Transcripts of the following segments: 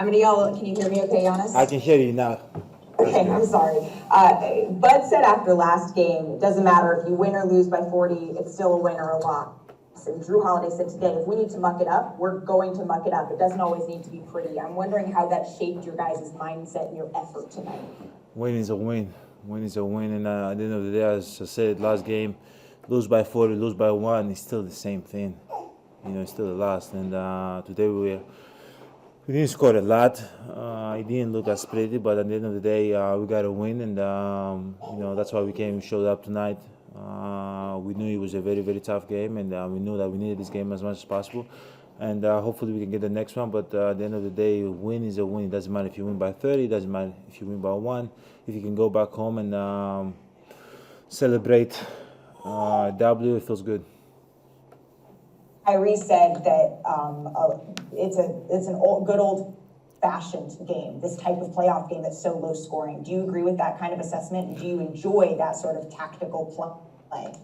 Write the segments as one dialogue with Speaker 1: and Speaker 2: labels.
Speaker 1: I'm going to yell. Can you hear me okay, Giannis?
Speaker 2: I can hear you now.
Speaker 1: Okay, I'm sorry. Bud said after last game, it doesn't matter if you win or lose by 40, it's still a win or a loss. And Drew Holiday said today, if we need to muck it up, we're going to muck it up. It doesn't always need to be pretty. I'm wondering how that shaped your guys' mindset and your effort tonight.
Speaker 2: Win is a win. Win is a win. And at the end of the day, as I said, last game, lose by 40, lose by 1, it's still the same thing. It's still the last. And today we didn't score a lot. It didn't look as pretty, but at the end of the day, we got to win. And, that's why we showed up tonight. We knew it was a very, very tough game, and we knew that we needed this game as much as possible. And hopefully we can get the next one. But at the end of the day, win is a win. It doesn't matter if you win by 30. It doesn't matter if you win by 1. If you can go back home and celebrate W, it feels good.
Speaker 1: Kyrie said that it's an good old-fashioned game, this type of playoff game that's so low scoring. Do you agree with that kind of assessment? Do you enjoy that sort of tactical play?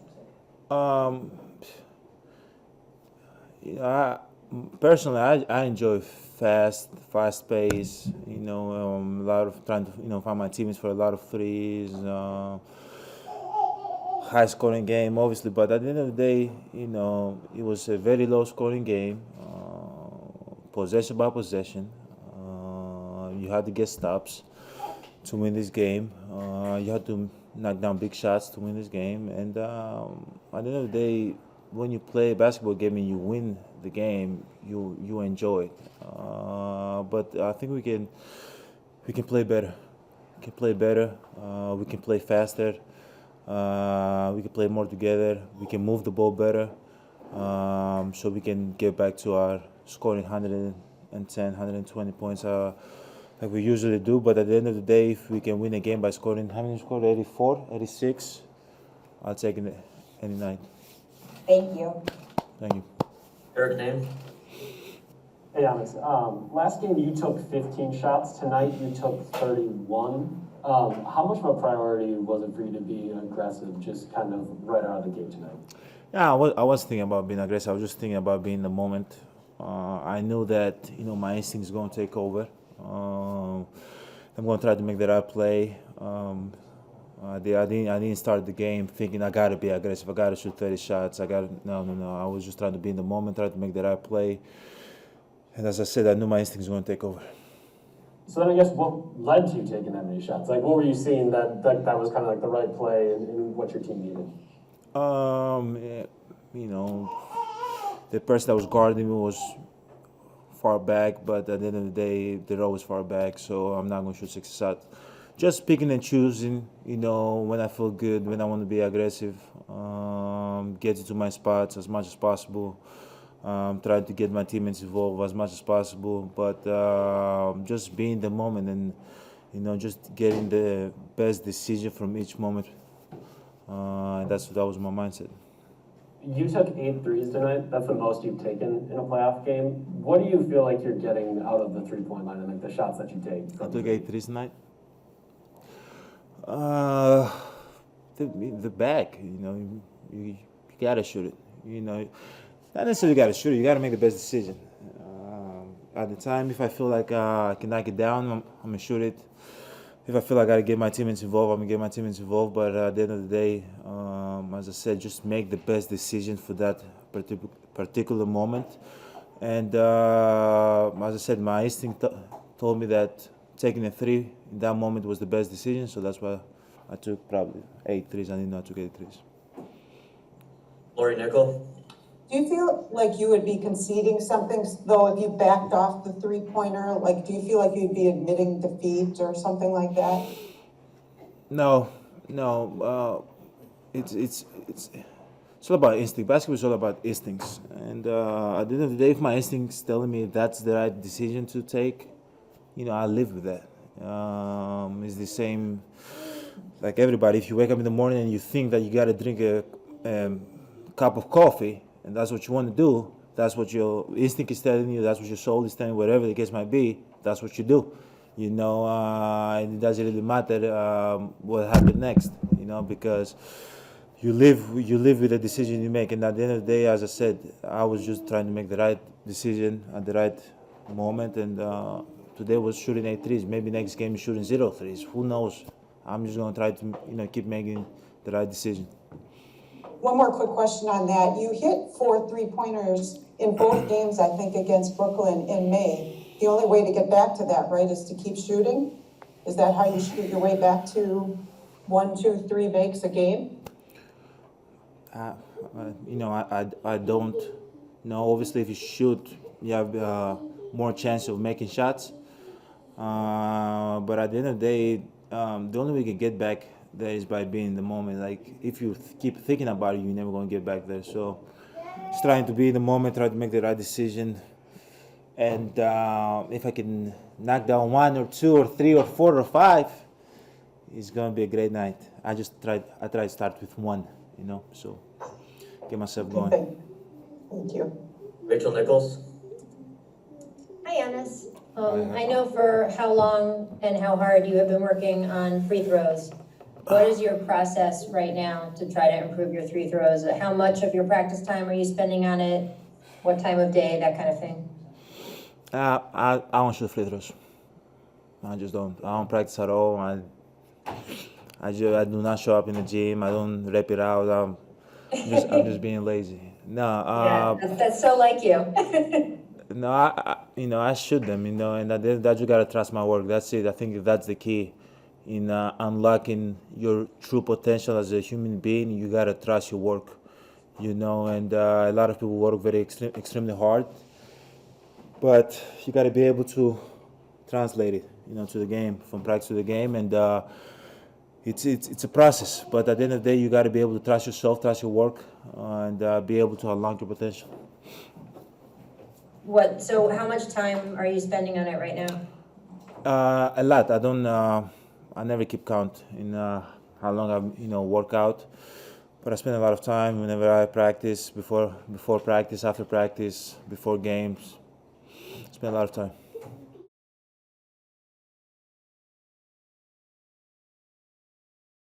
Speaker 2: Personally, I enjoy fast pace. A lot of trying to find my teammates for a lot of threes. High scoring game, obviously, but at the end of the day, it was a very low scoring game, possession by possession. You had to get stops to win this game. You had to knock down big shots to win this game. And at the end of the day, when you play a basketball game and you win the game, you enjoy it. But I think we can play better. We can play better. We can play faster. We can play more together. We can move the ball better, so we can get back to our scoring 110, 120 points like we usually do. But at the end of the day, if we can win a game by scoring, how many scored? 84, 86? I'll take it any night.
Speaker 1: Thank you.
Speaker 2: Thank you.
Speaker 3: Eric Name.
Speaker 4: Hey, Giannis. Last game you took 15 shots. Tonight you took 31. How much of a priority was it for you to be aggressive just kind of right out of the gate tonight?
Speaker 2: Yeah, I was thinking about being aggressive. I was just thinking about being in the moment. I knew that my instinct is going to take over. I'm going to try to make the right play. I didn't start the game thinking I got to be aggressive. I got to shoot 30 shots. No. I was just trying to be in the moment, try to make the right play. And as I said, I knew my instinct was going to take over.
Speaker 4: So then I guess what led to you taking that many shots? Like, what were you seeing that was kind of like the right play and what your team needed?
Speaker 2: The person that was guarding me was far back, but at the end of the day, they're always far back, so I'm not going to shoot 60 shots. Just picking and choosing, when I feel good, when I want to be aggressive, get into my spots as much as possible. Try to get my teammates involved as much as possible, but just be in the moment and just getting the best decision from each moment. That was my mindset.
Speaker 4: You took 8 threes tonight. That's the most you've taken in a playoff game. What do you feel like you're getting out of the three-point line and like the shots that you take?
Speaker 2: I took 8 threes tonight. The back, you gotta shoot it. Not necessarily got to shoot it. You got to make the best decision. At the time, if I feel like I can knock it down, I'm going to shoot it. If I feel like I got to get my teammates involved, I'm going to get my teammates involved. But at the end of the day, as I said, just make the best decision for that particular moment. And as I said, my instinct told me that taking a 3 in that moment was the best decision. So that's why I took probably 8 threes. I didn't know I took 8 threes.
Speaker 3: Lori Nickel.
Speaker 5: Do you feel like you would be conceding something, though, if you backed off the three-pointer? Like, do you feel like you'd be admitting defeat or something like that?
Speaker 2: No. It's all about instinct. Basketball is all about instincts. And at the end of the day, if my instinct's telling me that's the right decision to take, I live with that. It's the same like everybody. If you wake up in the morning and you think that you got to drink a cup of coffee, and that's what you want to do, that's what your instinct is telling you, that's what your soul is telling you, whatever the case might be, that's what you do. It doesn't really matter what happened next, because you live with the decision you make. And at the end of the day, as I said, I was just trying to make the right decision at the right moment, and today was shooting 8 threes. Maybe next game he's shooting 0 threes. Who knows? I'm just gonna try to keep making the right decision.
Speaker 5: One more quick question on that. You hit 4 3-pointers in both games, I think, against Brooklyn in May. The only way to get back to that, right, is to keep shooting? Is that how you shoot your way back to 1, 2, 3 makes a game?
Speaker 2: I don't know. Obviously, if you shoot, you have more chance of making shots. But at the end of the day, the only way you can get back there is by being in the moment. Like, if you keep thinking about it, you're never going to get back there. So just trying to be in the moment, try to make the right decision. And if I can knock down 1 or 2 or 3 or 4 or 5, it's going to be a great night. I try to start with 1, so get myself going.
Speaker 5: Thank you.
Speaker 3: Rachel Nichols.
Speaker 6: Hi, Giannis. I know for how long and how hard you have been working on free throws. What is your process right now to try to improve your free throws? How much of your practice time are you spending on it? What time of day, that kind of thing?
Speaker 2: I don't shoot free throws. I just don't. I don't practice at all. I do not show up in the gym. I don't rep it out. I'm just being lazy. No.
Speaker 6: That's so like you.
Speaker 2: No, I shoot them, and that you gotta trust my work. That's it. I think that's the key in unlocking your true potential as a human being. You gotta trust your work, and a lot of people work very extremely hard, but you gotta be able to translate it, to the game, from practice to the game, and it's a process. But at the end of the day, you gotta be able to trust yourself, trust your work, and be able to unlock your potential.
Speaker 6: So how much time are you spending on it right now?
Speaker 2: A lot. I don't. I never keep count in how long I work out, but I spend a lot of time whenever I practice, before practice, after practice, before games. Spend a lot of time.